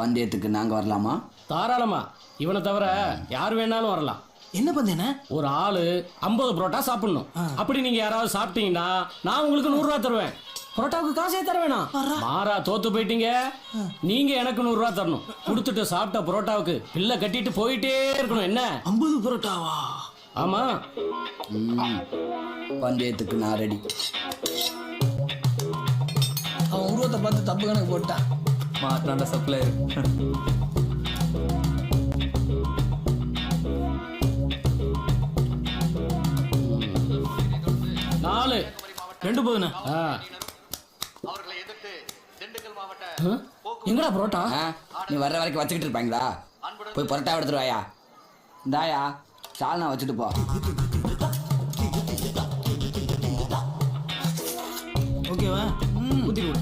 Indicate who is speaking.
Speaker 1: பந்தயத்துக்கு நாங்கள் வரலாமா?
Speaker 2: தாராளமா. இவனை தவிர யார் வேணாலும் வரலாம்.
Speaker 3: என்ன பந்தேன?
Speaker 2: ஒரு ஆளு 50 புரோட்டா சாப்பிடணும். அப்படி நீங்க யாராவது சாப்பிட்டீங்கன்னா நான் உங்களுக்கு 100 ரூபா தருவேன். புரோட்டாவுக்கு காசே தர வேணாம். மாறா தோத்து போயிட்டீங்க, நீங்க எனக்கு 100 ரூபா தரணும். கொடுத்துட்டு சாப்பிட்ட புரோட்டாவுக்கு பில்ல கட்டிட்டு போயிட்டே இருக்கணும். என்ன
Speaker 3: 50 புரோட்டாவா?
Speaker 2: ஆமா.
Speaker 1: பந்தயத்துக்கு நான் ரெடி.
Speaker 3: அவன் உருவத்தை பார்த்து தப்பு கணக்கு போட்டான்.
Speaker 4: மாட்டாண்ட சப்ளையர்.
Speaker 2: நாலு
Speaker 3: 2 போதுண்ணே.
Speaker 2: எங்கடா புரோட்டா?
Speaker 1: நீ வர்ற வரைக்கும் வச்சுக்கிட்டு இருப்பாங்களா? போய் பரோட்டா எடுத்துட்டு வாயா. இந்தாயா சால்னா வச்சுட்டு போ.
Speaker 3: ஓகேவா? ஊத்தி கொடு.